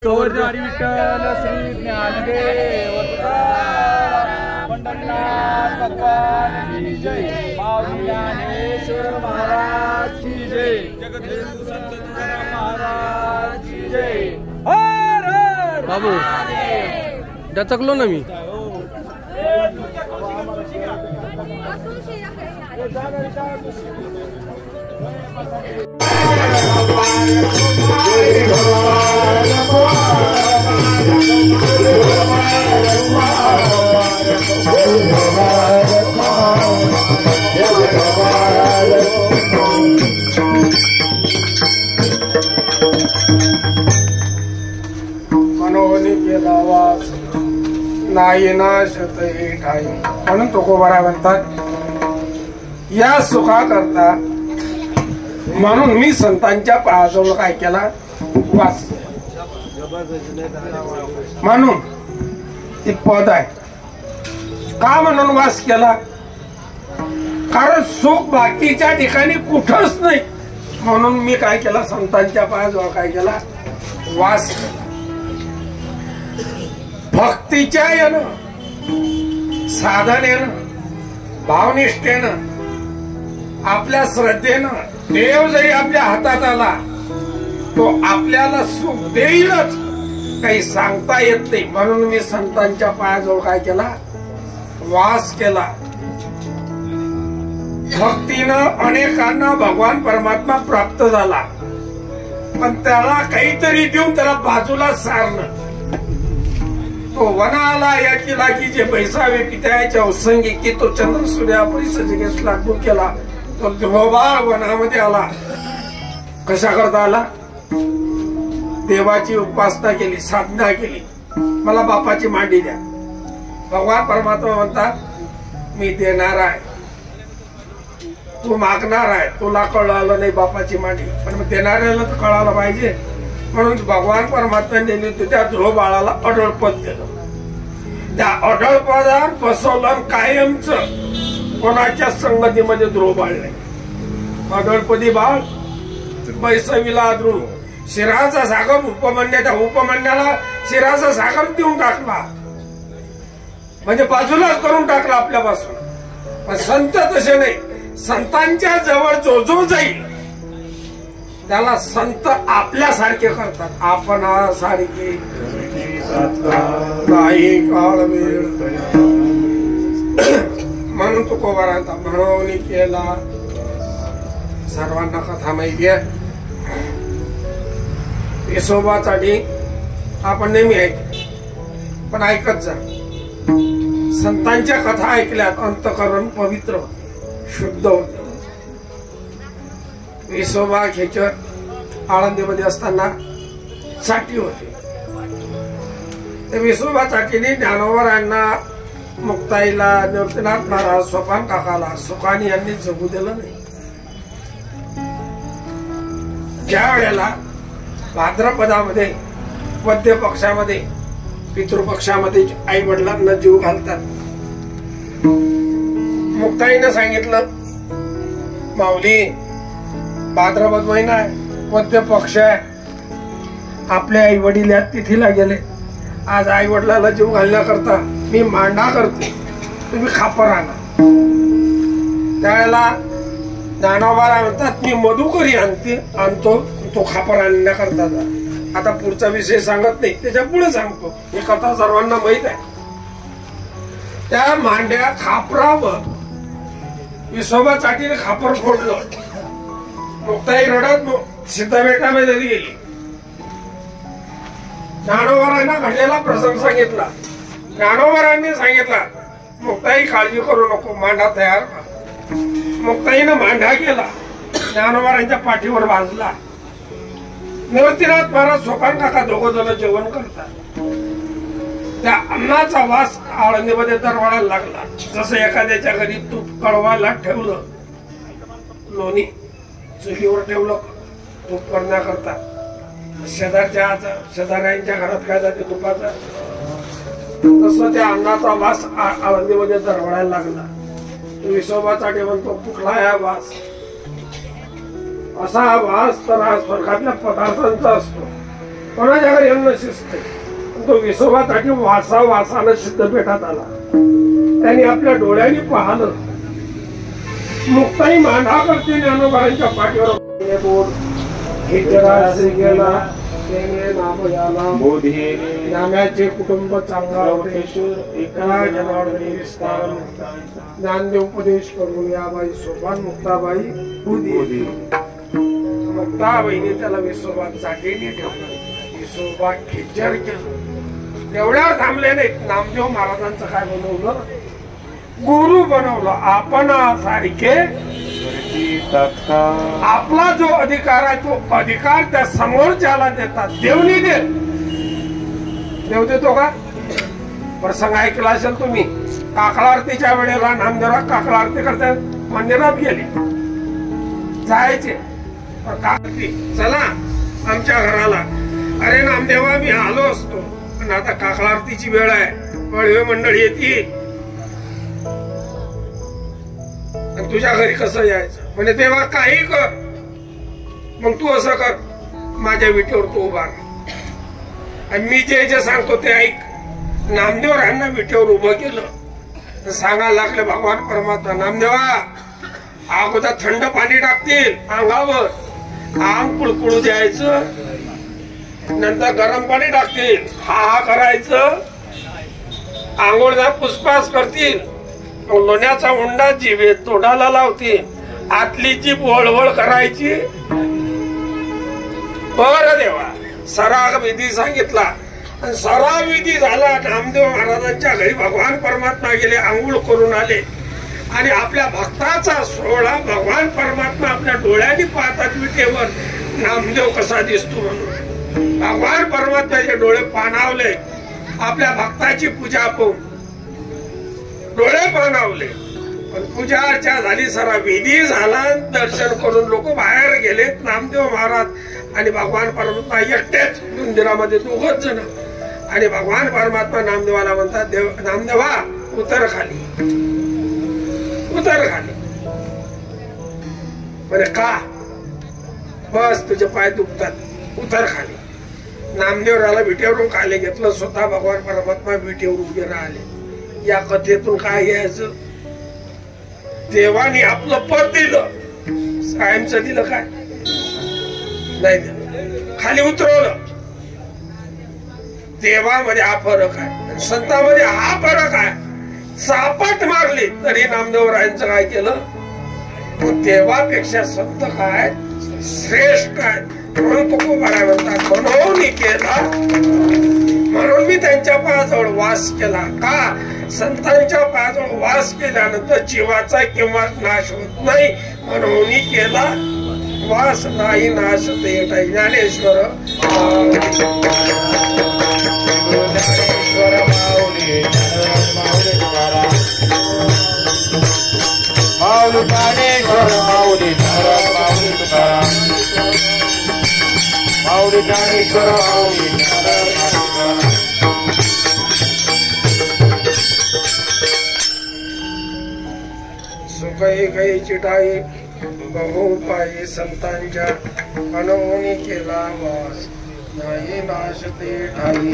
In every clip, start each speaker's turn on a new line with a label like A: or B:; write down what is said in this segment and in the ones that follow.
A: विठ्ठल श्री ज्ञानदेव पंढरीनाथ भगवान की जय। माऊली ज्ञानेश्वर महाराज की जय। जगद्गुरु संत तुकाराम महाराज की जय। हर हर
B: बाबू डचकलो ना मी।
C: मनोनी केला वास नाही नाशत हे ठाई म्हणून तुकोबारा म्हणतात या सुखा करता म्हणून मी संतांच्या पायाजवळ काय केला वास म्हणून ती पद आहे का म्हणून वास केला कारण सुख बाकीच्या ठिकाणी कुठंच नाही म्हणून मी काय केला संतांच्या पायाजवळ काय केला वास भक्तीच्या यानं साधनेनं भावनिष्ठेनं आपल्या श्रद्धेनं देव जरी आपल्या हातात आला तो आपल्याला सुख देईलच काही सांगता येत नाही म्हणून मी संतांच्या पायाजवळ काय केला वास केला भक्तीनं अनेकांना भगवान परमात्मा प्राप्त झाला पण त्याला काहीतरी देऊन त्याला बाजूला सारणं तो वनाला या किला की जे बैसावे पित्याच्या उत्संगी की तो चंद्र सूर्या परिसर लागू केला तो ध्रुवा वनामध्ये आला कशा करता आला देवाची उपासना केली साधना केली मला बापाची मांडी द्या भगवान परमात्मा म्हणतात मी देणार आहे तू मागणार आहे तुला कळलं नाही बापाची मांडी पण मग देणाऱ्याला तर कळायला पाहिजे म्हणून भगवान परमात्म्याने त्या ध्रुव बाळाला अढळ पद दिलं त्या अढळ पदावर बसवलं कायमच कोणाच्या संगतीमध्ये ध्रुव बाळ नाही अढळपदी बाळ बैसवीला आदरून शिराचा सागर उपमन्या त्या उपमन्याला शिराचा सागर देऊन टाकला म्हणजे बाजूलाच करून टाकला आपल्यापासून पण संत तसे नाही संतांच्या जवळ जो जो जाईल त्याला संत आपल्यासारखे करतात आपण सारखे काही काळ वेळ म्हणून तुकोबारांचा म्हणून केला सर्वांना कथा माहिती आहे विसोबासाठी आपण नेहमी ऐक पण ऐकत जा संतांच्या कथा ऐकल्यात अंतकरण पवित्र शुद्ध होत विसोबा खेचर आळंदीमध्ये असताना साठी होते विसोबा चाटीने ज्ञानोबरांना मुक्ताईला निवृत्तीनाथ महाराज सोपान काकाला सुखानी यांनी जगू दिलं नाही ज्या वेळेला भाद्रपदामध्ये मध्य पक्षामध्ये पितृपक्षामध्ये आई वडिलांना जीव घालतात मुक्ताईने सांगितलं माऊली भाद्रपद महिना आहे मध्य पक्ष आहे आपले आई वडील या तिथीला गेले आज आई वडिलाला जीव घालण्याकरता मी मांडा करते तुम्ही खापर आणा त्यावेळेला ज्ञानोबा म्हणतात मी मधुकरी आणतो तो खापर आणण्याकरता जा आता पुढचा विषय सांगत नाही त्याच्या पुढे सांगतो ही कथा सर्वांना माहित आहे त्या मांड्या खापरावर विसोबा चाटीने खापर फोडलं मुक्ताई रडत सीताबेटामध्ये गेली ज्ञानोबरांना घडलेला प्रसंग सांगितला ज्ञानोबरांनी सांगितला मुक्ताई काळजी करू नको मांडा तयार कर मुक्ताईनं मांडा केला ज्ञानोबरांच्या पाठीवर भाजला निवृत्तीनाथ महाराज सोपान काका दोघं जण जेवण करतात त्या अन्नाचा वास आळंदीमध्ये दरवळायला लागला जसं एखाद्याच्या घरी तूप कळवायला ठेवलं लोणी चुलीवर ठेवलं तूप करण्याकरता शेजाऱ्यांच्या घरात काय जाते तुपाचा तसं त्या अन्नाचा वास आळंदीमध्ये दरवळायला लागला विसोबाचा म्हणतो कुठला आहे वास असा वास तर हा स्वर्गातल्या पदार्थांचा असतो कोणाच्या घरी अन्न शिजते. तो विसोबासाठी वासानं सिद्धपेठात आला. त्यांनी आपल्या डोळ्यांनी पाहिलं. मुक्ताई मांडा करते ज्ञानोबांच्या पाठीवर गेला. नाम्याचे कुटुंब चांगला होते. ज्ञानदेव उपदेश करून या बाई सोपान मुक्ताबाई बुधी. मुक्ताबाईने त्याला विसोबा जागेने ठेवलं. विसोबा खिच्चर केलं. एवढ्यावर थांबले नाहीत. नामदेव महाराजांचं काय बनवलं? गुरु बनवलं. आपण सारखे आपला जो अधिकार आहे तो अधिकार त्या समोरच्याला देतात. देवनी दे. देव देतो का? प्रसंग ऐकला असेल तुम्ही. काकळा आरतीच्या वेळेला नामदेवराव काकळा आरती करतात. मंदिरात गेले. जायचे चला आमच्या घराला. अरे नामदेवा मी आलो असतो पण आता काकळा आरतीची वेळ आहे. वळवे मंडळी येतील. तुझ्या घरी कसं यायचं? म्हणजे तेव्हा काही कर. मग तू असं कर, माझ्या विटेवर तू उभा राहा आणि मी जे जे सांगतो ते ऐक. नामदेवरायांना विटेवर उभं केलं. सांगायला लागले भगवान परमात्मा, नामदेवा अगोदर थंड पाणी टाकतील अंगावर, अंग कुळकुळू द्यायचं. नंतर गरम पाणी टाकतील, हा करायचं. आंघोळला पुष्पास करतील. लोण्याचा उंडा जिवे तोंडाला लावतील. आतली जी वळवळ करायची. बर देवा सराग विधी सांगितला. सराव विधी झाला. नामदेव महाराजांच्या घरी भगवान परमात्मा गेले. आंघोळ करून आले आणि आपल्या भक्ताचा सोहळा भगवान परमात्मा आपल्या डोळ्यांनी पाहतात विटेवर. नामदेव कसा दिसतो म्हणून भगवान परमात्म्याचे डोळे पाणावले. आपल्या भक्ताची पूजा पाहून डोळे पाणावले. पण पूजा अर्चा झाली. सरा विधी झाला. दर्शन करून लोक बाहेर गेले. नामदेव महाराज आणि भगवान परमात्मा एकटेच मंदिरामध्ये दोघच जण. आणि भगवान परमात्मा नामदेवाला म्हणतात, देव नामदेवा उतर खाली, उतर खाली. म्हणजे का? बस तुझे पाय दुखतात, उतर खाली. नामदेवराला विटेवरून खाली घेतलं. स्वतः भगवान परमात्मा विटेवर उभे राहिले. या कथेतून काय घ्यायचं? देवाने आपलं पद दिलं, कायमचं दिलं काय नाही दिलं. खाली उतरवलं. देवामध्ये हा फरक आहे, संतांमध्ये हा फरक आहे. चापट मारली तरी नामदेवरायांचं काय केलं? देवापेक्षा संत काय श्रेष्ठ आहे. म्हणून तुकोबाराय म्हणतात, म्हणून केला म्हणून मी त्यांच्या पायाजवळ वास केला. का? संतांच्या पायाजवळ वास केल्यानंतर जीवाचा किंवा नाश होत नाही. म्हणून केला वास नाही नाश देत. ज्ञानेश्वर
A: माऊली ज्ञानेश्वर माऊली माऊली तुकाराम माऊली ज्ञानेश्वर माऊली
C: सुख एकही चिटाई बहु पायी संतांच्या अनवनी केला वास नाही नाश ते ठाई.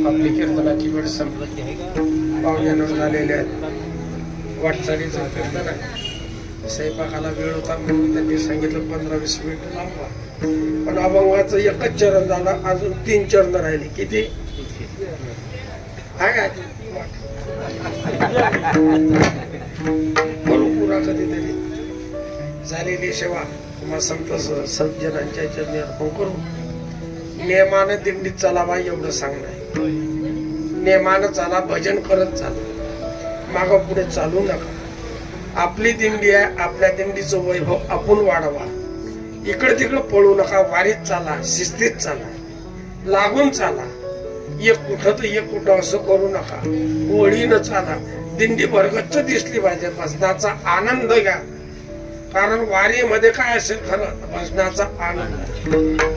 C: आपली कीर्तनाची वेळ संपत पाहुण्यानं झालेले आहेत. वाटचालीचा कीर्तन आहे. स्वयंपाकाला वेळ होता म्हणून त्यांनी सांगितलं 15-20 मिनिट लांबवा. पण अभंगाचं एकच चरण झालं. अजून 3 चरण राहिले. किती आहे? पुरा कधीतरी झालेली सेवा किंवा संत सज्जनांच्या चरणी अर्पण करू. नियमानं दिंडीत चालावा एवढं सांगणं. नियमानं चाला, भजन करत चाला, माग पुढे चालू नका. आपली दिंडी आहे, आपल्या दिंडीचं वैभव आपण वाढवा. इकडे तिकडे पळू नका. वारीत चाला, शिस्तीत चाला, लागून चाला. एक कुठं तर एक कुठं असं करू नका. ओळीनं चाला. दिंडी भरगच्च दिसली पाहिजे. भजनाचा आनंद घ्या. कारण वारीमध्ये काय असेल खरं? भजनाचा आनंद.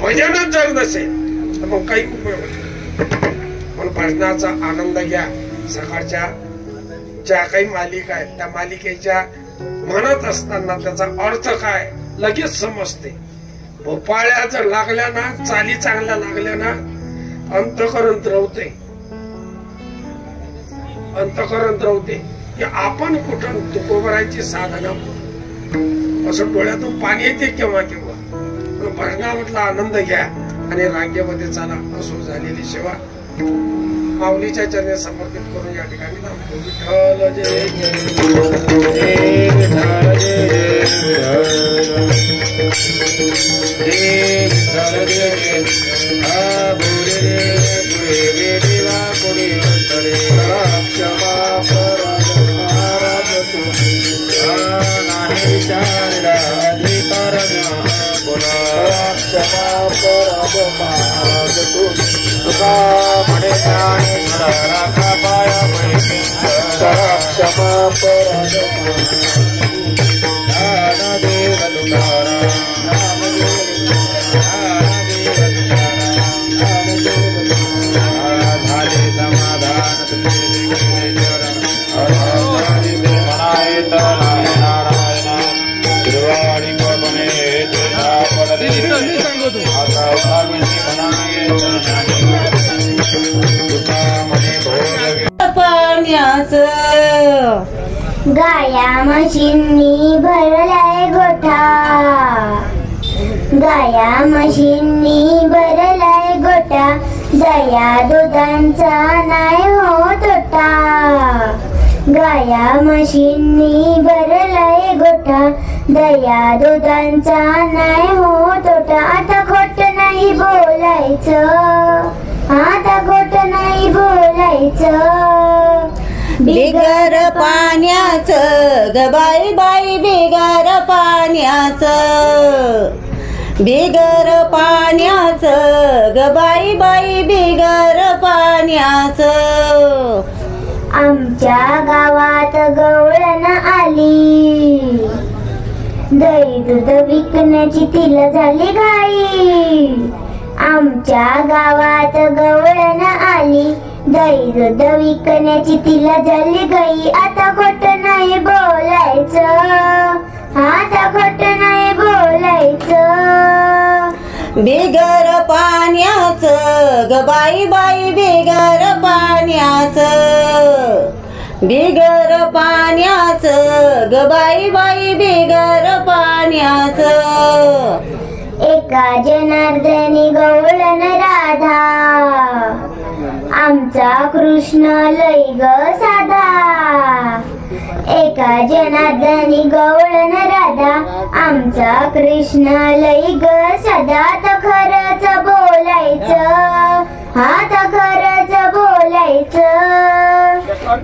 C: भजनच जर नसेल तर मग काही उपयोग नाही. पण भजनाचा आनंद घ्या. सकाळच्या ज्या काही मालिका आहेत त्या मालिकेच्या म्हणत असताना त्याचा अर्थ काय लगेच समजते. भोपाळ्या जर लागल्या ना, चाली चांगल्या लागल्या ना, अंतःकरण द्रवते. अंतःकरण द्रवते की आपण कुठं तुकोबरायची साधना असं डोळ्यातून पाणी येते केव्हा केव्हा. भजनामधला आनंद घ्या आणि रांगेमध्ये चाला. असो झालेली सेवा माऊलीच्या चरणी समर्पित करून या ठिकाणी विठ्ठल जय
D: गाया म्हशींनी भरलाय गोठा, गाया म्हशींनी भरलाय गोठा, दया दुधांचा नाही हो तोटा. गाया म्हशींनी भरलाय गोठा, दया दुधांचा नाही हो तोटा. आता खोट नाही बोलायचं, आता खोट नाही बोलायचं.
E: बिगर पाण्याचं ग बाई बाई, बिगर पाण्याचं, बिगर पाण्याचं ग बाई बाई, बिगर पाण्याचं.
D: आमच्या गावात गवळण आली, दही दूध विकण्याची तिला झाली घाई. आमच्या गावात गवळण आली, दही दूध विकण्याची तिला झाली घाई. आता खोट नाही बोलायचं, आता खोट नाही बोलायचं.
E: बिगर पाण्याचं ग बाई बाई, बिगर पाण्याचं, बिगर पाण्याचं ग बाई बाई, बिगर पाण्याचं.
D: एका जनार्दनी गवळण राधा, आमचा कृष्ण लय ग साधा. एका जनार्दनी गवळण राधा, आमचा कृष्ण लय ग साधा. तर खरंच बोलायचं, हा तर खरंच बोलायचं.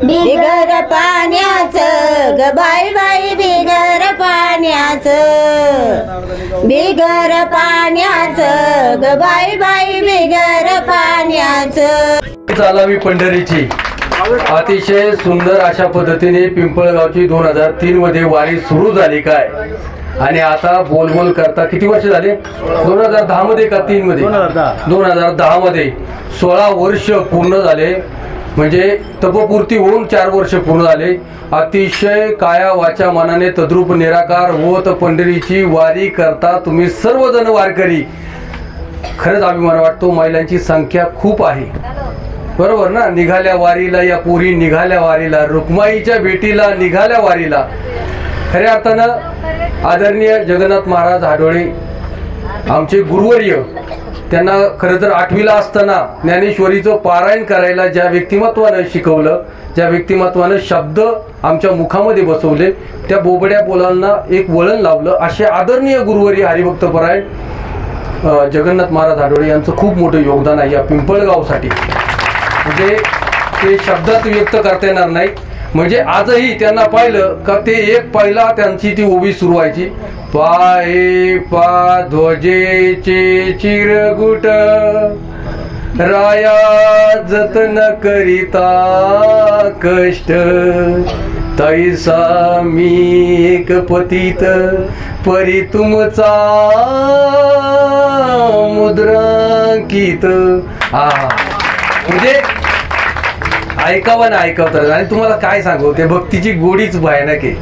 E: बिगर पाण्याचं ग बाई बाई, बिगर पाण्याचं, बिगर पाण्याचं ग बाई बाई, बिगर पाण्याचं.
B: चालावी पंढरीची अतिशय सुंदर अशा पद्धतीने पिंपळगावची 2003 मध्ये वारी सुरू झाली काय. आणि आता बोलबोल करता किती वर्ष झाले? 2010 मध्ये का 3 मध्ये? 2010 मध्ये 16 वर्ष पूर्ण झाले. म्हणजे तपपूर्ती होऊन 4 वर्ष पूर्ण झाले. अतिशय काया वाचा मनाने तद्रूप निराकार होत पंढरीची वारी करता तुम्ही सर्वजण वारकरी. खरंच अभिमान वाटतो. महिलांची संख्या खूप आहे, बरोबर ना? निघाल्या वारीला या पोरी, निघाल्या वारीला, रुक्माईच्या भेटीला निघाल्या वारीला. खऱ्या अर्थानं आदरणीय जगन्नाथ महाराज हाडोळे आमचे गुरुवर्य, त्यांना खरं तर 8वीला असताना ज्ञानेश्वरीचं पारायण करायला ज्या व्यक्तिमत्वानं शिकवलं, ज्या व्यक्तिमत्वानं शब्द आमच्या मुखामध्ये बसवले, त्या बोबड्या बोलांना एक वळण लावलं. असे आदरणीय गुरुवर्य हरिभक्तपरायण जगन्नाथ महाराज हाडोळे यांचं खूप मोठं योगदान आहे या पिंपळगावसाठी. म्हणजे ते शब्दात व्यक्त करता येणार नाही. म्हणजे आजही त्यांना पाहिलं का ते एक पहिला त्यांची ती ओवी सुरू व्हायची. पाये पा ध्वजेचे चिरगुट, राया जतन करिता कष्ट, तैसा मी एक पतित परी तुमचा मुद्रांकित. म्हणजे ऐकावं ना ऐकवतात. आणि तुम्हाला काय सांगू, ते भक्तीची गोडीच भयानक आहे.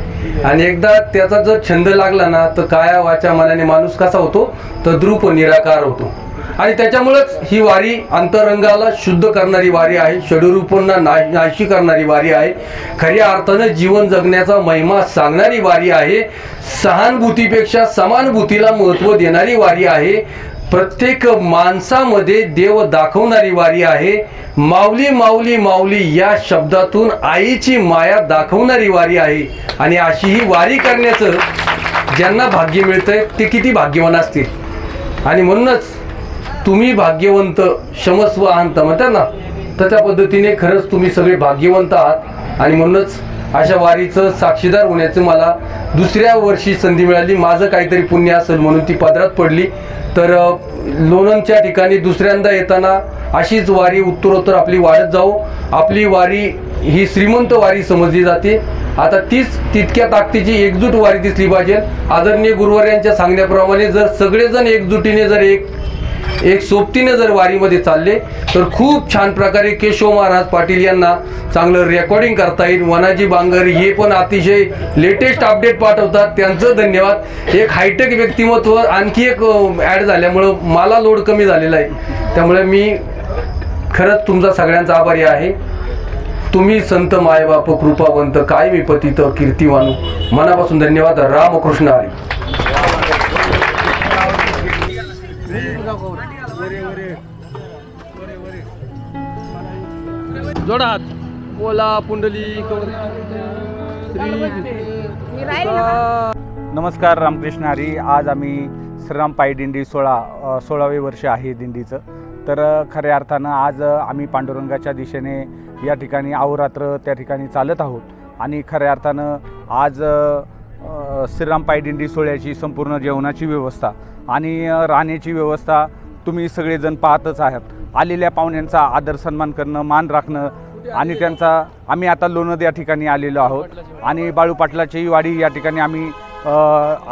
B: आणि एकदा त्याचा जर छंद लागला ना तर काया वाचा मनाने माणूस कसा होतो, तद्रूप निराकार होतो. आणि त्याच्यामुळेच ही वारी अंतरंगाला शुद्ध करणारी वारी आहे, षडरूपांना नाशी करणारी वारी आहे, खऱ्या अर्थानं जीवन जगण्याचा महिमा सांगणारी वारी आहे, सहानुभूतीपेक्षा समानुभूतीला महत्त्व देणारी वारी आहे, प्रत्येक माणसामध्ये देव दाखवणारी वारी आहे, माऊली माऊली माऊली या शब्दातून आईची माया दाखवणारी वारी आहे. आणि अशी ही वारी करण्याचं ज्यांना भाग्य मिळतंय ते किती भाग्यवान असतील. आणि म्हणूनच तुम्ही भाग्यवंत, क्षमस्व अहंत म्हणतात ना, तर त्या पद्धतीने खरंच तुम्ही सगळे भाग्यवंत आहात. आणि म्हणूनच अशा वारीचं साक्षीदार होण्याचं मला दुसऱ्या वर्षी संधी मिळाली. माझं काहीतरी पुण्य असेल म्हणून ती पदरात पडली. तर लोणंदच्या ठिकाणी दुसऱ्यांदा येताना अशीच वारी उत्तरोत्तर आपली वाढत जाऊ. आपली वारी ही श्रीमंत वारी समजली जाते. आता तीच तितक्या ताकदीची एकजूट वारी दिसली पाहिजे. आदरणीय गुरुवार सांगण्याप्रमाणे जर सगळेजण एकजुटीने जर एक सोबतीने जर वारीमध्ये चालले तर खूप छान प्रकारे केशव महाराज पाटील यांना चांगलं रेकॉर्डिंग करता येईल. वनाजी बांगर हे पण अतिशय लेटेस्ट अपडेट पाठवतात, त्यांचं धन्यवाद. एक हायटेक व्यक्तिमत्व आणखी एक ॲड झाल्यामुळं मला लोड कमी झालेला आहे. त्यामुळे मी खरंच तुमचा सगळ्यांचा आभारी आहे. तुम्ही संत मायबाप कृपावंत कायमी पतित कीर्तिवानू. मनापासून धन्यवाद. रामकृष्ण हरी.
A: जोडा हात.
B: बोला पुंडली.
F: नमस्कार, रामकृष्ण हरी. आज आम्ही श्रीराम पायी दिंडी 16वे वर्ष आहे दिंडीचं. तर खऱ्या अर्थानं आज आम्ही पांडुरंगाच्या दिशेने या ठिकाणी अहोरात्र त्या ठिकाणी चालत आहोत. आणि खऱ्या अर्थानं आज श्रीराम पायी दिंडी सोहळ्याची संपूर्ण जेवणाची व्यवस्था आणि राहण्याची व्यवस्था तुम्ही सगळेजण पाहतच आहात. आलेल्या पाहुण्यांचा आदर सन्मान करणं, मान राखणं आणि त्यांचा आम्ही आता लोणंद या ठिकाणी आलेलो आहोत. आणि बाळू पाटलाची वाडी या ठिकाणी आम्ही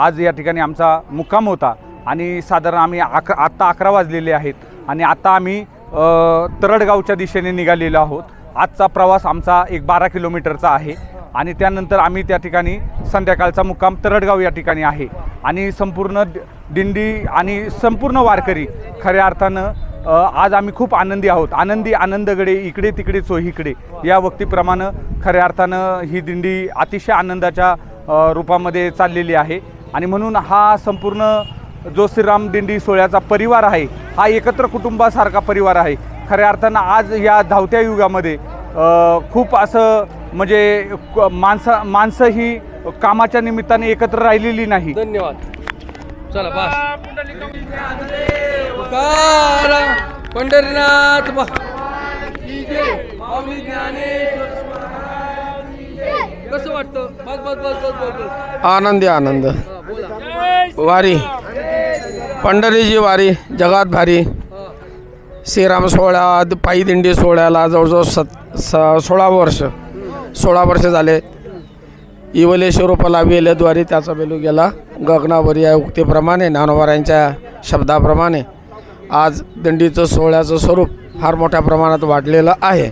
F: आज या ठिकाणी आमचा मुक्काम होता. आणि साधारण आम्ही आत्ता 11 वाजलेले आहेत आणि आता आम्ही तरडगावच्या दिशेने निघालेलो आहोत. आजचा प्रवास आमचा एक 12 किलोमीटरचा आहे. आणि त्यानंतर आम्ही त्या ठिकाणी संध्याकाळचा मुक्काम तरडगाव या ठिकाणी आहे. आणि संपूर्ण दिंडी आणि संपूर्ण वारकरी खऱ्या अर्थानं आज आम्ही खूप आनंदी आहोत. आनंदगडे इकडे तिकडे चोहीकडे या वक्तीप्रमाणे खऱ्या अर्थानं ही दिंडी अतिशय आनंदाच्या रूपामध्ये चाललेली आहे. आणि म्हणून हा संपूर्ण जो श्रीराम दिंडी सोहळ्याचा परिवार आहे हा एकत्र कुटुंबासारखा परिवार आहे. खऱ्या अर्थानं आज या धावत्या युगामध्ये खूप असं म्हणजे माणसं ही कामाच्या निमित्ताने एकत्र राहिलेली नाही.
B: धन्यवाद. चला बस. पंढरीनाथ कसं वाटतं? बस.
C: आनंद वारी, पंढरीची वारी जगात भारी. श्रीराम सोहळा पायी दिंडी सोहळ्याला जवळजवळ 16 वर्ष झाले. इवले स्वरूपाला वेलेद्वारी त्याचा बेलू गेला गगनावरी या उक्तीप्रमाणे, ज्ञानोबारायांच्या शब्दाप्रमाणे आज दिंडीचं सोहळ्याचं स्वरूप फार मोठ्या प्रमाणात वाढलेलं आहे,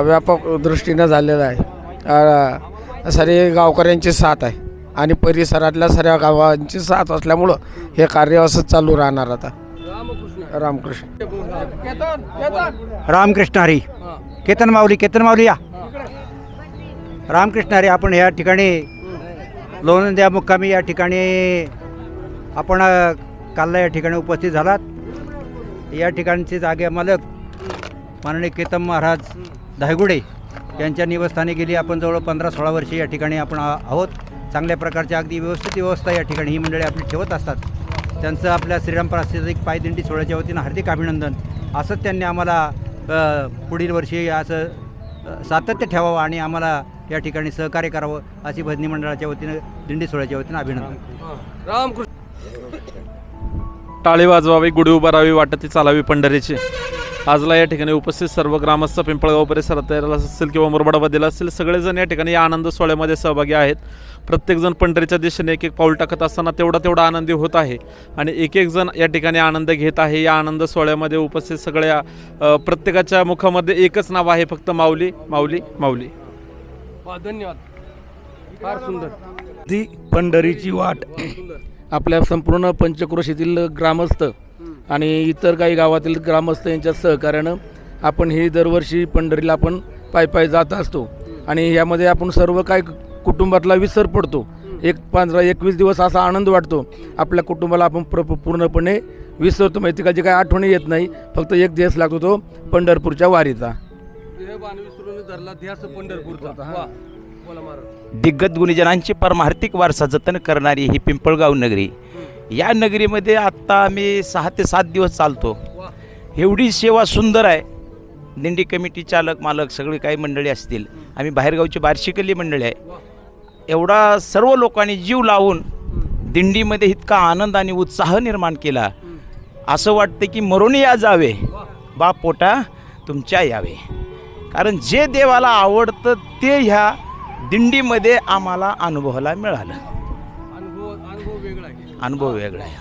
C: व्यापक दृष्टीनं झालेलं आहे. सारे गावकऱ्यांची साथ आहे आणि परिसरातल्या सर्व गावांची साथ असल्यामुळं हे कार्य असंच चालू राहणार. आता
G: रामकृष्ण हरी. केतन माऊली या. रामकृष्ण हरी. आपण या ठिकाणी लोणंद या मुक्कामी या ठिकाणी आपण कालला या ठिकाणी उपस्थित झालात. या ठिकाणचे जागे मालक माननीय केतन महाराज धायगुडे यांच्या निवासस्थानी गेली आपण जवळ 15-16 वर्षे या ठिकाणी आपण आहोत. चांगल्या प्रकारची अगदी व्यवस्थित व्यवस्था या ठिकाणी ही मंडळी आपली ठेवत असतात. त्यांचं आपल्या श्रीराम प्रास्ताविक पायी दिंडी सोहळ्याच्या वतीनं हार्दिक अभिनंदन. असंच त्यांनी आम्हाला पुढील वर्षी असं सातत्य ठेवावं आणि आम्हाला या ठिकाणी सहकार्य करावं अशी भजनी मंडळाच्या वतीनं दिंडी सोहळ्याच्या वतीनं अभिनंदन.
B: रामकृष्ण.
A: टाळी वाजवावी, गुढी उभारावी, वाटती चालावी पंढरीची. आजला या ठिकाणी उपस्थित सर्व ग्रामस्थ, पिंपळगाव परिसरात असतील किंवा मुरबाडामध्ये असतील सगळेजण या ठिकाणी या आनंद सोहळ्यामध्ये सहभागी आहेत. प्रत्येकजण पंढरीच्या दिशेने एक पाऊल टाकत असताना तेवढा आनंदी होत आहे आणि एक जण या ठिकाणी आनंद घेत आहे. या आनंद सोहळ्यामध्ये उपस्थित सगळ्या प्रत्येकाच्या मुखामध्ये एकच नाव आहे, फक्त माऊली माऊली माऊली.
B: धन्यवाद.
C: फार सुंदर.
H: ती पंढरीची वाट आपल्या संपूर्ण पंचक्रोशीतील ग्रामस्थ आणि इतर काही गावातील ग्रामस्थ यांच्या सहकार्यानं आपण ही दरवर्षी पंढरीला आपण पायी जात असतो आणि यामध्ये आपण सर्व काय कुटुंबातला विसर पडतो. 15-21 दिवस असा आनंद वाटतो. आपल्या कुटुंबाला आपण पूर्णपणे विसरतो. माहिती का, जे काही आठवणी येत नाही, फक्त एक दिवस लागतो तो पंढरपूरच्या वारीचा.
I: दिग्गज गुणीजनांची परमार्थिक वारसा जतन करणारी ही पिंपळगाव नगरी. या नगरीमध्ये आत्ता आम्ही 6 ते 7 दिवस चालतो. एवढी सेवा सुंदर आहे. दिंडी कमिटी चालक मालक सगळी काही मंडळी असतील, आम्ही बाहेरगावची बार्शीकली मंडळी आहे. एवढा सर्व लोकांनी जीव लावून दिंडीमध्ये इतका आनंद आणि उत्साह निर्माण केला. असं वाटतं की मरून या जावे बाप पोटा तुमच्या यावे. कारण जे देवाला आवडतं ते ह्या दिंडीमध्ये आम्हाला अनुभवायला मिळालं. अनुभव वेगळा आहे.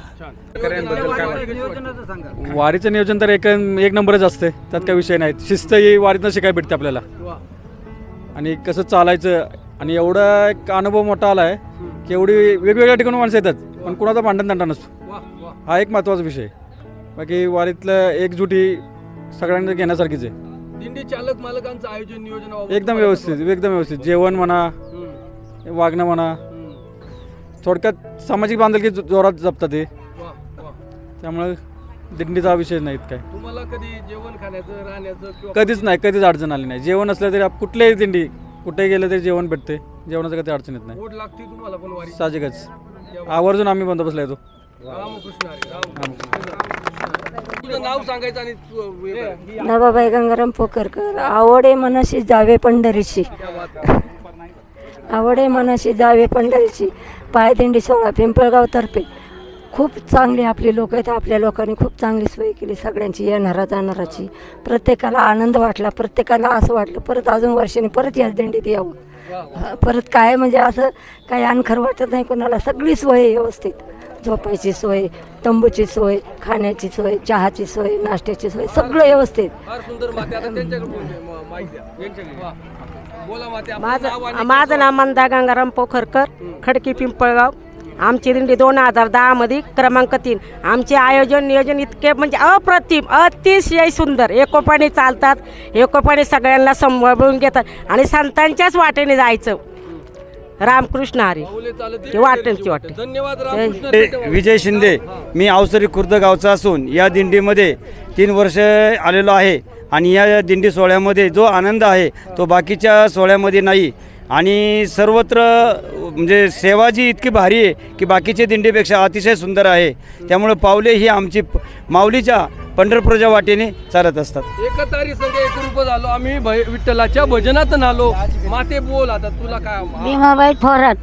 F: वारीचं नियोजन तर एक नंबरच असते, त्यात काही विषय नाहीत. शिस्त ही वारीतनं शिकायला भेटते आपल्याला आणि कसं चालायचं. आणि एवढा एक अनुभव मोठा आला आहे की एवढी वेगवेगळ्या ठिकाणी माणसं येतात पण कोणाचा भांडण तंटा नसतो. हा एक महत्त्वाचा विषय. बाकी वारीतलं एकजुटी सगळ्यांना घेण्यासारखीच आहे.
C: दिंडी चालक मालकांचं आयोजन नियोजन
F: एकदम व्यवस्थित. जेवण म्हणा, वागणं म्हणा, थोडक्यात सामाजिक बांधिलकी जोरात जपतात ते. त्यामुळे दिंडीचा विषय नाहीत काय.
C: तुम्हाला कधी जेवण खाण्याचं राहण्याचं
F: कधीच अडचण आली नाही. जेवण असलं तरी कुठल्याही दिंडी कुठेही गेलं तरी जेवण भेटते. जेवणाचं कधी अडचण येत नाही.
C: ओढ लागते तुम्हाला पण वारी
F: साहजिकच. आवर्जून आम्ही बंदोबस्तला येतो.
C: रामकृष्ण हरी. तुझं नाव सांगायचं आणि
J: नवाबाई गंगाराम पोकरकर. आवडे मनशी जावे पंढरीची, आवडे मनशी जावे पंढरीची. पायदिंडी सोहळा पिंपळगाव तर्फे खूप चांगली आपली लोक आहेत. आपल्या लोकांनी खूप चांगली सोय केली सगळ्यांची, येणारा जाणाराची. प्रत्येकाला आनंद वाटला. प्रत्येकाला असं वाटलं परत अजून वर्षाने परत याच दिंडीत यावं. परत काय म्हणजे असं काही अनखर वाटत नाही कोणाला. सगळी सोय व्यवस्थित. झोपायची सोय, तंबूची सोय, खाण्याची सोय, चहाची सोय, नाश्त्याची सोय, सगळं व्यवस्थित.
K: माझं नाव मंदा गंगाराम पोखरकर, खडकी पिंपळगाव. आमची दिंडी 2010 मध्ये क्रमांक 3. आमचे आयोजन नियोजन इतके म्हणजे अप्रतिम, अतिशय सुंदर. एकोपाने चालतात, एकोपाने सगळ्यांना सांभाळून घेतात आणि संतांच्याच वाटेने जायचं. रामकृष्ण हरी. वाटेची वाटे.
C: धन्यवाद.
G: विजय शिंदे. मी अवसरी खुर्द गावचा असून या दिंडीमध्ये 3 वर्ष आलेलो आहे आणि या दिंडी सोहळ्यामध्ये जो आनंद आहे तो बाकीच्या सोहळ्यामध्ये नाही. आणि सर्वत्र म्हणजे सेवा जी इतकी भारी आहे की बाकीच्या दिंडीपेक्षा अतिशय सुंदर आहे. त्यामुळे पावले ही आमची माऊलीच्या पंढरपूरच्या वाटेने चालत असतात.
C: एकतारी संघ एकरूप झालो आम्ही. विठ्ठलाच्या भजनात आलो. माते बोल आता तुला काय.
L: भीमाबाई थोरात.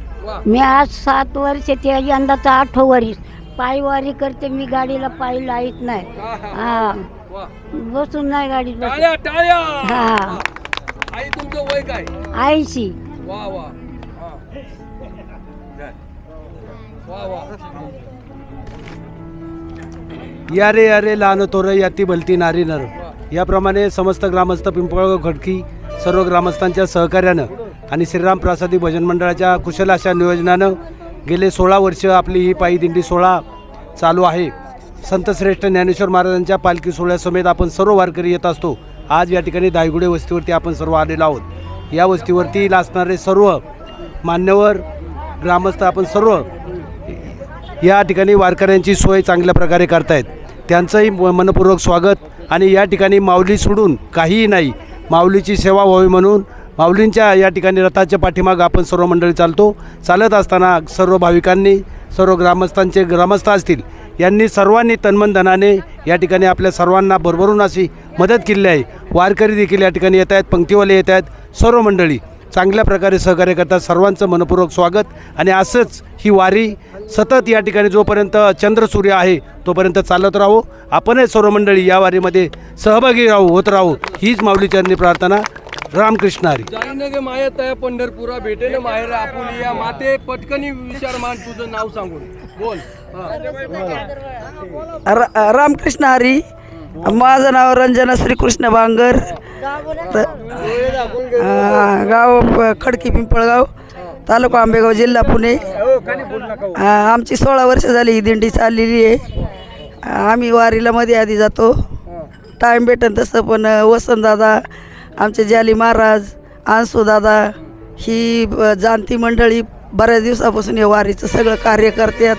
L: मी आज 7 वर्ष ते यंदाचा 8 वर्ष पायवारी करते. मी गाडीला पायी लाईत नाही. बसून नाही गाडीत.
C: हा. आई तुमचं वय काय.
L: 80.
C: वा वा वा वा.
M: या रे लहान तोर याती भलती नारी नर. याप्रमाणे समस्त ग्रामस्थ पिंपळगाव खडकी सर्व ग्रामस्थांच्या सहकार्यानं आणि श्रीराम प्रसादी भजन मंडळाच्या कुशल अशा नियोजनानं गेले 16 वर्ष आपली ही पायी दिंडी सोहळा चालू आहे. संत श्रेष्ठ ज्ञानेश्वर महाराजांच्या पालखी सोहळ्यासमेत आपण सर्व वारकरी येत असतो. आज या ठिकाणी दायगुडे वस्तीवरती आपण सर्व आलेलो आहोत. या वस्तीवरती असणारे सर्व मान्यवर ग्रामस्थ आपण सर्व या ठिकाणी वारकऱ्यांची सोय चांगल्या प्रकारे करतायत. त्यांचंही मनपूर्वक स्वागत. आणि या ठिकाणी माऊली सोडून काहीही नाही. माऊलीची सेवा व्हावी म्हणून माऊलींच्या या ठिकाणी रथाच्या पाठीमागं आपण सर्व मंडळी चालतो. चालत असताना सर्व भाविकांनी, सर्व ग्रामस्थ असतील यांनी सर्वांनी तन्मन धनाने या ठिकाणी आपल्या सर्वांना भरभरून अशी मदत केली आहे. वारकरी देखील या ठिकाणी येत आहेत, पंक्तीवाले येत आहेत. सर्व मंडळी चांगल्या प्रकारे सहकार्य करतात. सर्वांचं मनपूर्वक स्वागत. आणि असंच ही वारी सतत या ठिकाणी जोपर्यंत चंद्रसूर्य आहे तोपर्यंत चालत राहू. आपणही सर्व मंडळी या वारीमध्ये सहभागी होत राहू हीच माऊलीचरणी प्रार्थना. रामकृष्ण हरी.
C: जाईन गे माया तया पंढरपुरा भेटेन माहेर आपुलिया. माते पटकनी विचार मान तुझं नाव सांगून बोल.
E: रामकृष्ण हरी. माझं नाव रंजना श्रीकृष्ण बांगर. गाव खडकी पिंपळगाव.
N: तालुका आंबेगाव, जिल्हा पुणे. आमची 16 वर्ष झाली ही दिंडी चाललेली आहे. आम्ही वारीला मध्ये आधी जातो, टाईम भेटन तसं. पण वसंतदादा, आमचे जाली महाराज, आंसूदादा, ही जाणती मंडळी बऱ्याच दिवसापासून या वारीचं सगळं कार्य करतात.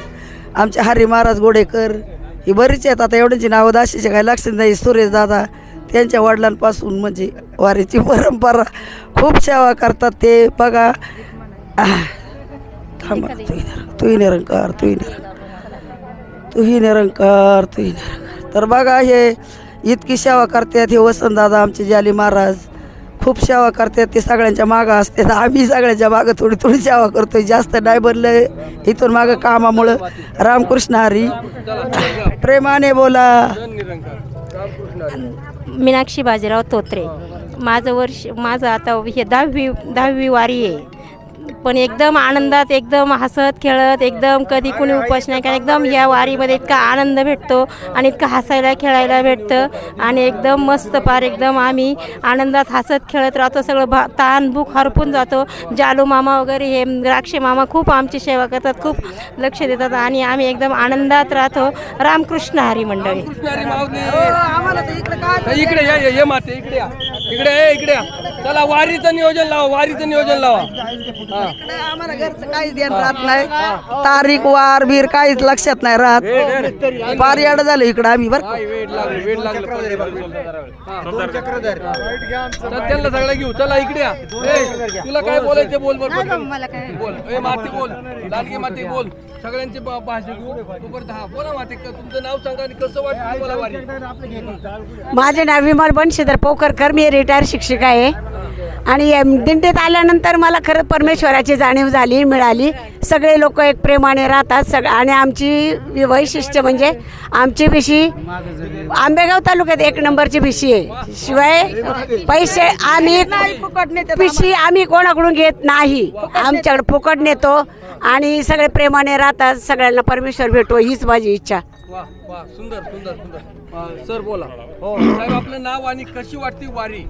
N: आमचे हरी महाराज गोडेकर ही बरीच आहेत. आता एवढ्यांची नावं दाशीचे काही लक्षात नाही. सुरेश दादा, त्यांच्या वडिलांपासून म्हणजे वारीची परंपरा खूप सेवा करतात ते. बघा थांबा, तूही निरंकार, तूही निरंकार. तर बघा हे इतकी सेवा करतात. हे वसंतदादा, आमचे जाली महाराज खूप सेवा करतात. ते सगळ्यांच्या मागं असतात. आम्ही सगळ्यांच्या मागं थोडी थोडी सेवा करतोय, जास्त नाही बनलं इथून मागं कामामुळं. रामकृष्ण हरी, प्रेमाने बोला.
O: मीनाक्षी बाजीराव तोत्रे. माझं आता हे 10वी वारी आहे. पण एकदम आनंदात, एकदम हसत खेळत, एकदम कधी कुणी उपास नाही कारण एकदम या वारीमध्ये इतका आनंद भेटतो आणि इतकं हसायला खेळायला भेटतं आणि एकदम मस्त पार एकदम आम्ही आनंदात हसत खेळत राहतो. सगळं ताण भूक हरपून जातो. जालू मामा वगैरे हे द्राक्षे मामा खूप आमची सेवा करतात, खूप लक्ष देतात आणि आम्ही एकदम आनंदात राहतो. रामकृष्ण हरी मंडळी.
B: इकडे चला, वारीचं नियोजन लावा.
N: आम्हाला घरचं काहीच ध्यान राहत नाही. तारीख वार बीर काहीच लक्षात नाही राहत. फार याड झालं इकडं आम्ही. बरं
B: सगळं घेऊ. चला इकडे या. तुला काय बोलायचं बोल. बोल माती बोल. सगळ्यांची भाषा घेऊ. बोला माती, तुमचं नाव सांगा आणि कसं वाटतं तुम्हाला वारी?
K: माझे नाव विमल बनशीधर पोखरकर. मी रिटायर शिक्षिका आहे आणि दिंडीत आल्यानंतर मला खरं परमेश्वराची जाणीव मिळाली. सगळे लोक एक प्रेमाने राहतात. आणि आमची वैशिष्ट्य म्हणजे आमची भिशी आंबेगाव तालुक्यात 1 नंबरची भिशी आहे. शिवाय पैसे भिशी आम्ही कोणाकडून घेत नाही. आमच्याकडे फुकट नेतो आणि सगळे प्रेमाने राहतात. सगळ्यांना परमेश्वर भेटो हीच माझी इच्छा.
B: सुंदर. सर बोला. हो साहेब, आपलं नाव आणि कशी वाटते वारी?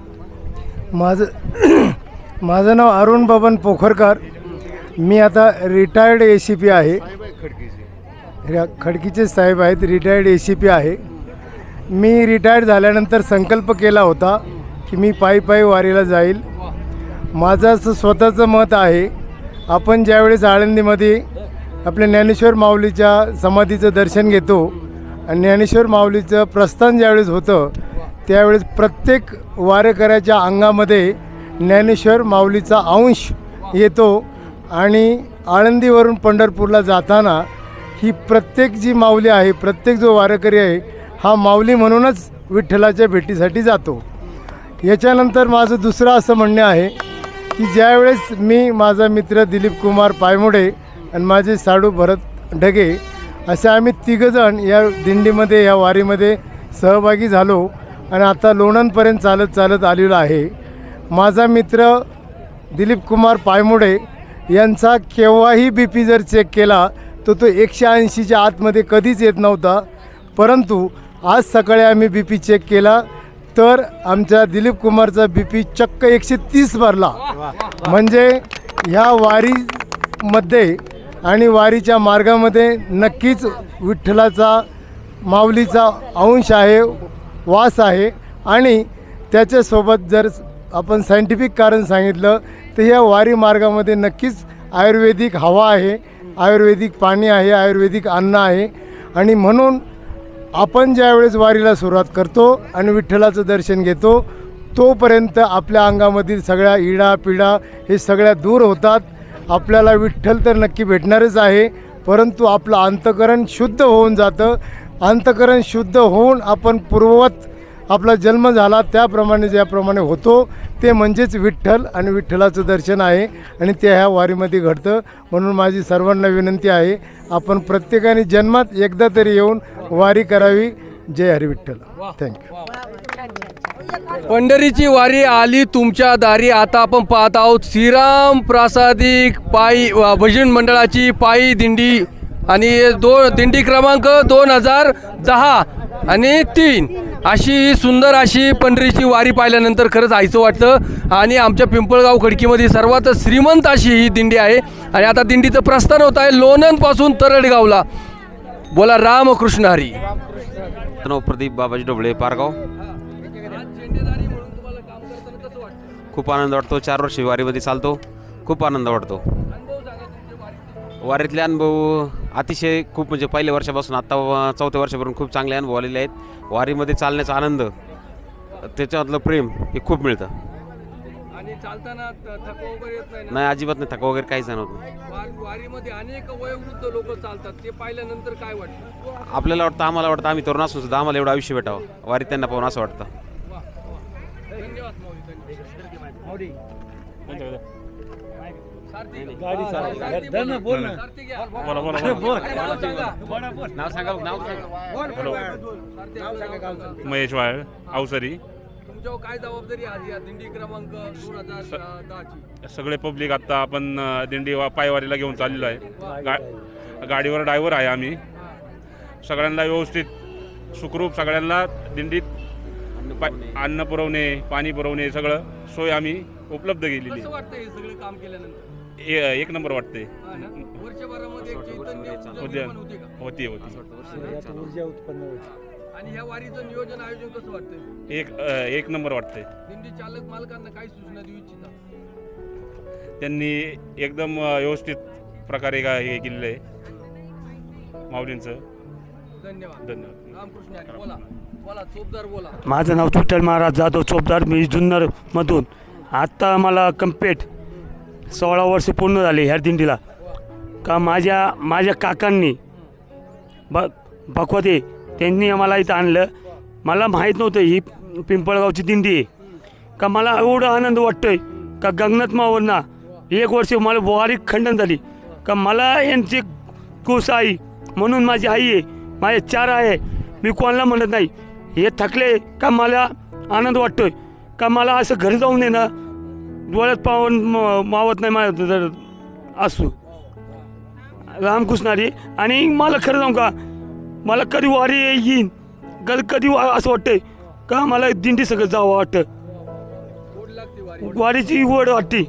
P: माझं नाव अरुण बबन पोखरकर. मी आता रिटायर्ड ACP आहे. खडकीचे साहेब आहेत, रिटायर्ड ACP आहे. मी रिटायर्ड झाल्यानंतर संकल्प केला होता की मी पायी वारीला जाईल. माझं असं स्वतःचं मत आहे, आपण ज्यावेळेस आळंदीमध्ये आपल्या ज्ञानेश्वर माऊलीच्या समाधीचं दर्शन घेतो आणि ज्ञानेश्वर माऊलीचं प्रस्थान ज्यावेळेस होतं त्यावेळेस प्रत्येक वारेकऱ्याच्या अंगामध्ये ज्ञानेश्वर माऊलीचा अंश येतो. आणि आळंदीवरून पंढरपूरला जाताना ही प्रत्येक जी माऊली आहे, प्रत्येक जो वारकरी आहे हा माऊली म्हणूनच विठ्ठलाच्या भेटीसाठी जातो. याच्यानंतर माझं दुसरं असं म्हणणं आहे की ज्यावेळेस मी, माझा मित्र दिलीप कुमार पायमुडे आणि माझे साडू भरत ढगे असे आम्ही 3 जण या दिंडीमध्ये, या वारीमध्ये सहभागी झालो आणि आता लोणंदपर्यंत चालत आलेलो आहे. माझा मित्र दिलीप कुमार पायमुडे यांचा केव्हाही BP जर चेक केला तर तो 180च्या आतमध्ये कधीच येत नव्हता. परंतु आज सकाळी आम्ही BP चेक केला तर आमच्या दिलीप कुमारचा BP चक्क 130 भरला. म्हणजे ह्या वारीमध्ये आणि वारीच्या मार्गामध्ये नक्कीच विठ्ठलाचा, माऊलीचा अंश आहे, वास आहे. आणि त्याच्यासोबत जर आपण सायंटिफिक कारण सांगितलं तर या वारी मार्गामध्ये नक्कीच आयुर्वेदिक हवा आहे, आयुर्वेदिक पाणी आहे, आयुर्वेदिक अन्न आहे. आणि म्हणून आपण ज्यावेळेस वारीला सुरुवात करतो आणि विठ्ठलाचं दर्शन घेतो तोपर्यंत आपल्या अंगामधील सगळ्या इडा पिडा हे सगळ्या दूर होतात. आपल्याला विठ्ठल तर नक्की भेटणारच आहे, परंतु आपलं अंतःकरण शुद्ध होऊन जातं. अंतःकरण शुद्ध होऊन आपण पूर्ववत आपला जन्म झाला त्याप्रमाणे ज्याप्रमाणे होतो ते म्हणजेच विठ्ठल आणि विठ्ठलाचं दर्शन आहे आणि ते ह्या वारीमध्ये घडतं. म्हणून माझी सर्वांना विनंती आहे, आपण प्रत्येकाने जन्मात एकदा तरी येऊन वारी करावी. जय हरी विठ्ठल. थँक्यू.
B: पंढरीची वारी आली तुमच्या दारी. आता आपण पाहत आहोत श्रीराम प्रासादिक पायी भजन मंडळाची पायी दिंडी आणि दिंडी क्रमांक 2010 आणि 3 अशी सुंदर अशी पंढरीची वारी पाहिल्यानंतर खरंच आईचं वाटतं. आणि आमच्या पिंपळगाव खडकीमध्ये सर्वात श्रीमंत अशी ही दिंडी आहे. आणि आता दिंडीचं प्रस्थान होत आहे लोणंदपासून तरडगावला. बोला रामकृष्ण हरी.
Q: प्रदीप बाबाजी डोबळे, पारगाव. खूप आनंद वाटतो. 4 वर्ष वारीमध्ये चालतो. खूप आनंद वाटतो. वारीतले अनुभव अतिशय खूप म्हणजे पहिल्या वर्षापासून आत्ता 4थ्या वर्षापर्यंत खूप चांगले अनुभव आलेले आहेत. वारीमध्ये चालण्याचा आनंद, त्याच्यामधलं प्रेम हे खूप मिळतं.
B: आणि चालताना थकवा वगैरे येत नाही?
Q: नाही, अजिबात नाही. थकवा वगैरे काहीच जाणवत नाही.
B: वारीमध्ये अनेक वयोवृद्ध लोक चालतात, ते पाहिल्यानंतर काय वाटतं?
Q: आपल्याला वाटतं, आम्हाला वाटतं आम्ही तरुण असून सुद्धा आम्हाला एवढं आयुष्य भेटावं वारीत त्यांना पाहून असं वाटतं.
B: धन्यवाद माऊली.
R: महेश वाळ, अवसरी.
B: तुमच्यावर काय जबाबदारी आहे या दिंडी क्रमांक 2010ची?
R: सगळे पब्लिक आता आपण दिंडी पायवारीला घेऊन चाललेलो आहे. गाडीवर ड्रायव्हर आहे आम्ही. सगळ्यांना व्यवस्थित सुखरूप सगळ्यांना दिंडीत अन्न पुरवणे, पाणी पुरवणे, सगळं सोय आम्ही उपलब्ध केलेली.
B: कसं वाटतं हे सगळे काम केल्यानंतर?
R: एक नंबर वाटते.
B: वर्षभरामध्ये
R: होती.
B: आणि ह्या वारीचं नियोजन आयोजन कसं वाटतं?
R: एक नंबर वाटते.
B: दिंडी चालक मालकांना काय सूचना देऊ इच्छिता?
R: त्यांनी एकदम व्यवस्थित प्रकारे हे केलेलं आहे माऊलींचं.
B: धन्यवाद. रामकृष्ण हरी. बोला चोपदार बोला.
S: माझं नाव विठ्ठल महाराज जाधव चोपदार, मी जुन्नरमधून. आत्ता मला कंप्लीट 16 वर्ष पूर्ण झाले ह्या दिंडीला. का माझ्या काकांनी भगवते त्यांनी मला इथं आणलं. मला माहीत नव्हतं ही पिंपळगावची दिंडी आहे. का मला एवढं आनंद वाटतो आहे का गगनात मावना 1 वर्ष मला वारी खंडन झाली. का मला यांची कुस आई म्हणून माझी आई आहे, माझे 4 आहे. मी कोणाला म्हणत नाही. हे थकले का मला आनंद वाटतो आहे. का मला असं घरी जाऊन आहे ना डोळ्यात पाहून मावत नाही माझं जर असू. रामकृष्णारी. आणि मला खरं जाऊ का मला कधी वारी येईन कधी असं वाटतंय का मला दिंडी सगळं जावं वाटतं. वारीची वड वाटते,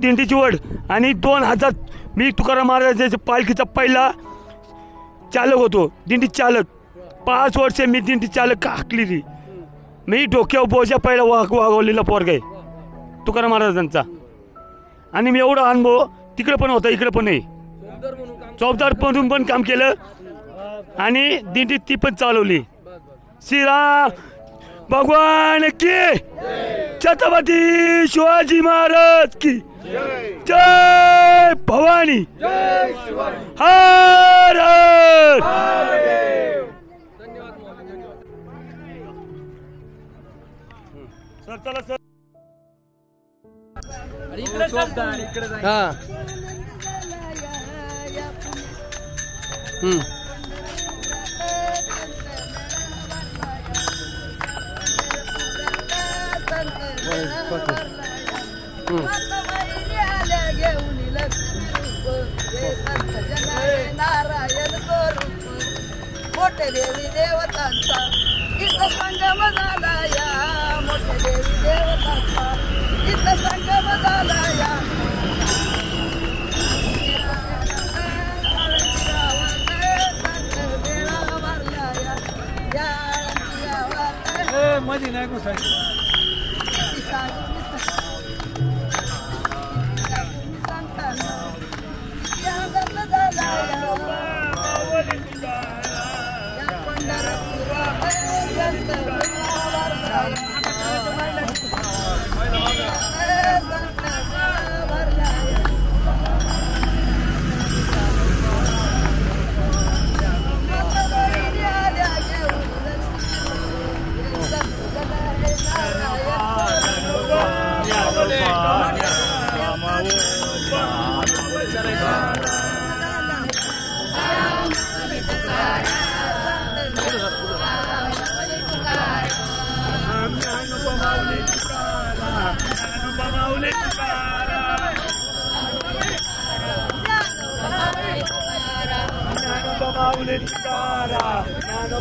S: दिंडीची वड. आणि 2000 मी तुकाराम महाराजाच्या पालखीचा पहिला चालक होतो, दिंडी चालक. 5 वर्ष मी दिंडी चालक हाकलेली. मी डोक्यावर बोजा पहिला वागवलेला पोरगा आहे तुकाराम महाराजांचा. आणि मी एवढा अनुभव तिकडे पण होता, इकडे पण आहे. चौबदार म्हणून पण काम केलं आणि दिंडी ती पण चालवली. श्रीराम भगवान की, छत्रपती शिवाजी महाराज की जय. भवानी हर हर. सर चला सर.
B: हा.
N: नारायण स्वरूप मोठे देवी देवतांचा इथं संगम झाला या. मोठे देवी देवतांचा इथं संगम झाला या.
S: मध्ये नाही घुसायचं.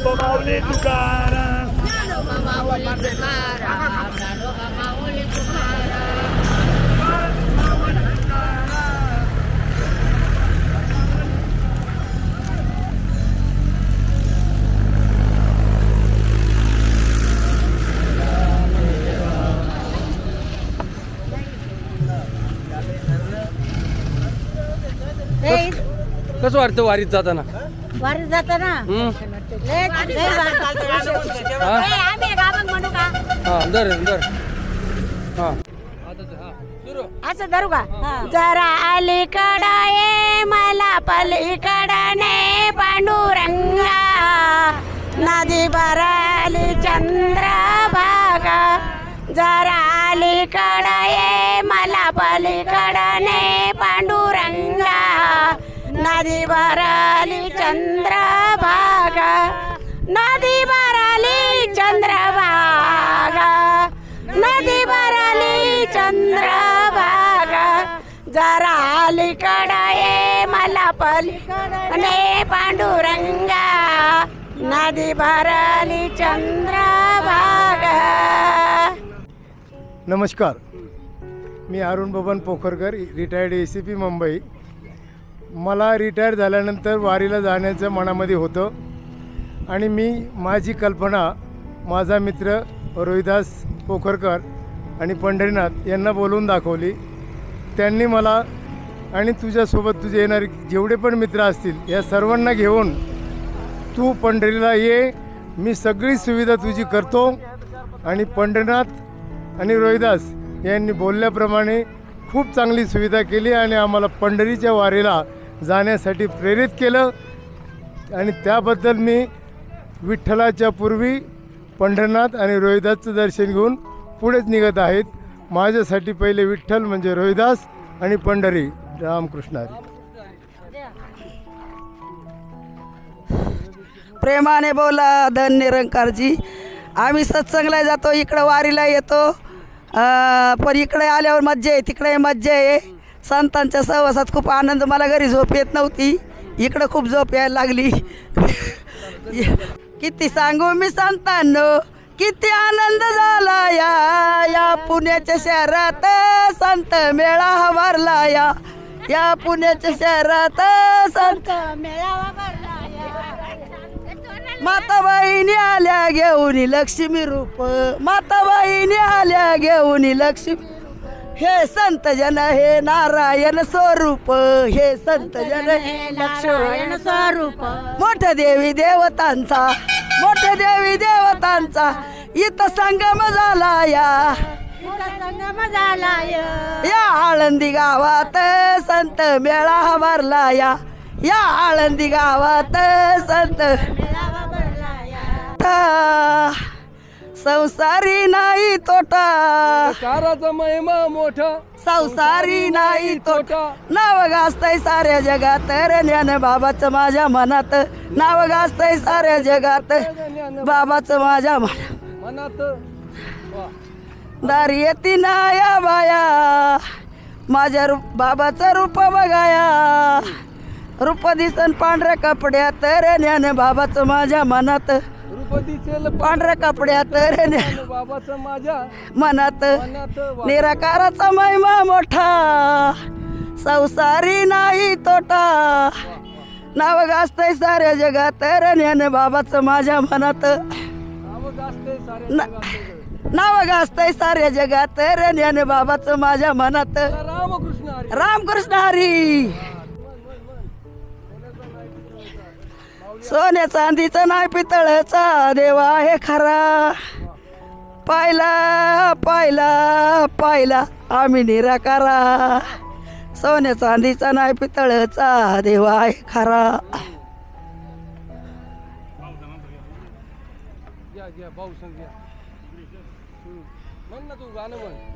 S: माऊली तुकाराम
B: कसं वाटतं वारीत जाताना?
L: वारीत जाताना
B: दर
K: असं धरू का? जरा अलीकडा ये मला पलीकडा ने पांडुरंगा नदी भराली चंद्रभागा जरा अलीकडा ये मला पलीकडा ने पांडुरंगा नदी भराली चंद्रभागा नदी भराली चंद्रभागा नदी भराली चंद्रभागा जरा अलीकडा ये मला पलीकडे पांडुरंगा नदी भराली चंद्रभागा.
P: नमस्कार, मी अरुण बबन पोखरकर, रिटायर्ड ACP मुंबई. मला रिटायर झाल्यानंतर वारीला जाण्याचं मनामध्ये होतं आणि मी माझी कल्पना माझा मित्र रोहिदास पोखरकर आणि पंढरीनाथ यांना बोलवून दाखवली. त्यांनी मला आणि तुझ्यासोबत तुझे येणारे जेवढे पण मित्र असतील या सर्वांना घेऊन तू पंढरीला ये, मी सगळी सुविधा तुझी करतो. आणि पंढरीनाथ आणि रोहिदास यांनी बोलल्याप्रमाणे खूप चांगली सुविधा केली आणि आम्हाला पंढरीच्या वारीला जाण्यासाठी प्रेरित केलं. आणि त्याबद्दल मी विठ्ठलाच्या पूर्वी पंढरनाथ आणि रोहिदासचं दर्शन घेऊन पुढेच निघत आहेत. माझ्यासाठी पहिले विठ्ठल म्हणजे रोहिदास आणि पंढरी. रामकृष्ण हरी.
N: प्रेमाने बोला धन निरंकारजी. आम्ही सत्संगला जातो, इकडं वारीला येतो, पण इकडे आल्यावर मज्जा आहे, तिकडे मज्जा आहे. संतांच्या सहवासात खूप आनंद. मला घरी झोप येत नव्हती, इकडं खूप झोप यायला लागली. किती सांगू मी संतांनो, किती आनंद झाला या पुण्याच्या शहरात संत मेळा भरला या पुण्याच्या शहरात संत मेळावा भरला. माताबाईने आल्या घेऊन लक्ष्मी रूप, माताबाईने आल्या घेऊन लक्ष्मी. हे संत जन हे नारायण स्वरूप, हे संत जन हे नारायण स्वरूप. मोठ्या देवी देवतांचा, मोठ्या देवी देवतांचा इथं संगम झाला या आळंदी गावात संत मेळा भरला या आळंदी गावात संत संसारी नाही तोटा,
B: काराचा महिमा मोठा
N: संसारी नाही तोटा. नाव गाजतय साऱ्या जगात ज्ञान बाबाचं माझ्या मनात, नाव गाजतय साऱ्या जगात बाबाचं माझ्या मनात. दारी येती ना या बाया माझ्या बाबाचं रूप बघाया, रूप दिसन पांढऱ्या कपड्यात ज्ञान बाबाचं माझ्या मनात, पांढऱ्या कपड्यात
B: बाबाचं माझ्या
N: मनात. निराकाराचा महिमा मोठा, संसारी नाही तोटा. नाव गाजतय साऱ्या जगात ज्ञान बाबाचं माझ्या मनात, नाव गाजतय साऱ्या जगात ज्ञान बाबाचं माझ्या मनात. रामकृष्ण हरी. सोन्या चांदीचा नाही पितळचा देवा आहे खरा, पाहिला पाहिला पाहिला आम्ही निराकारा. सोन्या चांदीचा नाही पितळचा देवा आहे खरा.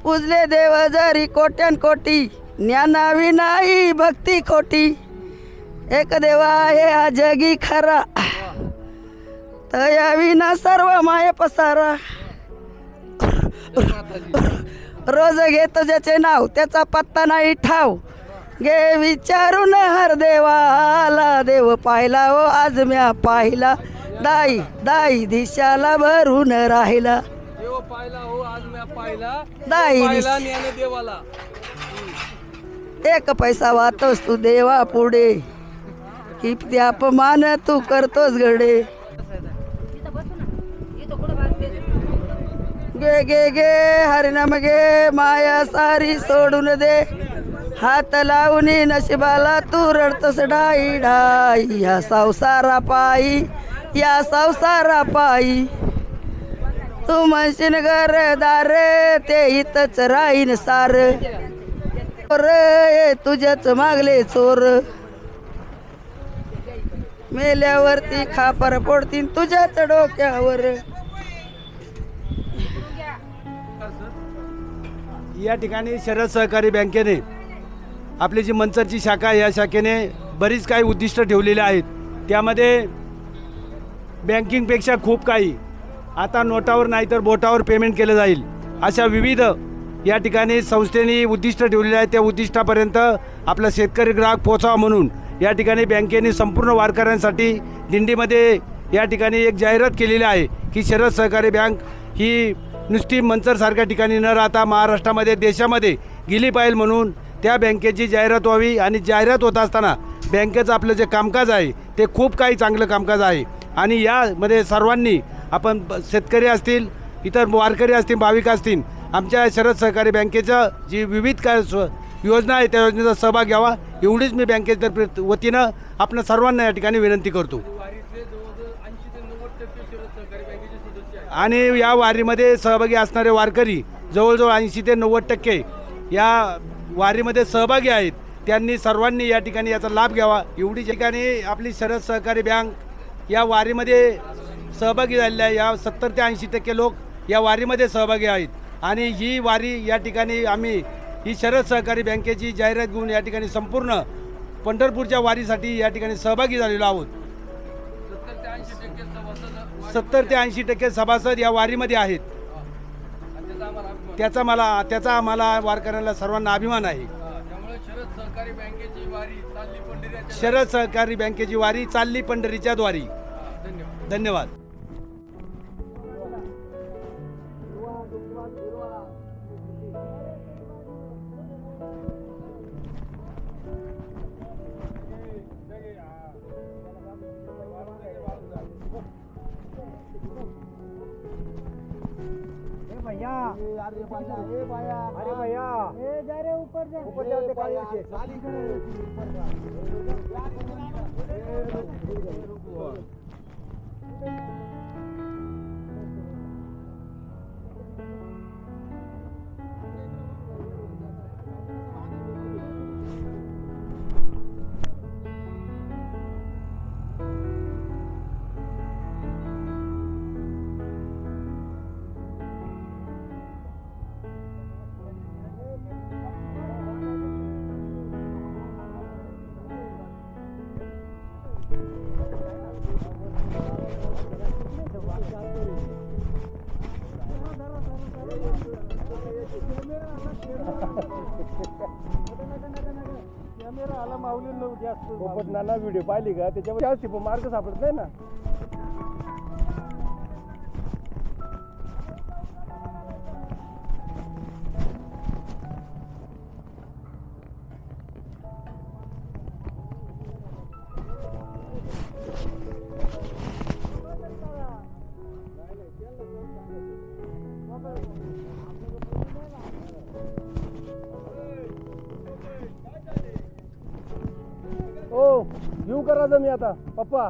N: पूजले देव जरी कोट्यान कोटी, ज्ञानावी नाही भक्ती खोटी. एक देवा आहे हा जगी खरा, तया विना सर्व माय पसारा. रोज घेतो ज्याचे नाव त्याचा पत्ता नाही ठाव, गे विचारून हर देवाला. देव पाहिला हो आज म्या पाहिला, दाई दाई दिशाला भरून राहिला
B: देव पाहिला हो आज मी पाहिला
N: दाई
B: पाहिला ज्ञान देवाला
N: एक पैसा वाचतोस तू देवा पुढे किती अपमान तू करतोस गडे गे गे गे हरिनाम गे माया सारी सोडून दे हात लावून नशिबाला तू रडतोस डाई डाई या संसारा पायी तू म्हणशील घरदार ते इथंच राहीन सार रे तुझ्याच मागले चोर मेल्यावरती खापर पडतील तुझ्याच डोक्यावर.
M: या ठिकाणी शरद सहकारी बँकेने आपली जी मंचरची शाखा आहे, या शाखेने बरीच काही उद्दिष्ट ठेवलेली आहेत. त्यामध्ये बँकिंगपेक्षा खूप काही आता नोटावर नाही तर बोटावर पेमेंट केलं जाईल अशा विविध या ठिकाणी संस्थेने उद्दिष्ट ठेवलेले आहेत. त्या उद्दिष्टापर्यंत आपला शेतकरी ग्राहक पोचावा म्हणून या ठिकाणी बँकेने संपूर्ण वारकऱ्यांसाठी दिंडीमध्ये या ठिकाणी एक जाहिरात केलेली आहे की शरद सहकारी बँक ही नुसती मंचरसारख्या ठिकाणी न राहता महाराष्ट्रामध्ये देशामध्ये गेली पाहिजे म्हणून त्या बँकेची जाहिरात व्हावी. आणि जाहिरात होत असताना बँकेचं आपलं जे कामकाज आहे ते खूप काही चांगलं कामकाज आहे. आणि यामध्ये सर्वांनी आपण शेतकरी असतील, इतर वारकरी असतील, भाविक असतील, आमच्या शरद सहकारी बँकेचं जी विविध काय योजना आहे त्या योजनेचा सहभाग घ्यावा एवढीच मी बँकेच्या वतीनं आपण सर्वांना या ठिकाणी विनंती करतो. आणि या वारीमध्ये सहभागी असणारे वारकरी जवळजवळ 80 ते 90% या वारीमध्ये सहभागी आहेत. त्यांनी सर्वांनी या ठिकाणी याचा लाभ घ्यावा एवढी ठिकाणी आपली शरद सहकारी बँक या वारीमध्ये सहभागी झालेले आहे. या 70 ते 80% लोक या वारीमध्ये सहभागी आहेत. आणि ही वारी या ठिकाणी आम्ही ही शरद सहकारी बँकेची जाहिरात घेऊन या ठिकाणी संपूर्ण पंढरपूरच्या वारीसाठी या ठिकाणी सहभागी झालेलो आहोत. 70 ते 80% सभासद या वारीमध्ये आहेत. त्याचा आम्हाला वारकऱ्यांना सर्वांना अभिमान आहे. शरद सहकारी बँकेची वारी चालली पंढरीच्या द्वारी. धन्यवाद.
G: अरे भैया जा रे ऊपर जाते कॅमेरा आला माऊली जास्त नाना व्हिडिओ पाहिली का त्याच्यावर जास्त मार्ग सापडत नाही ना. हो येऊ करा मी आता पप्पा.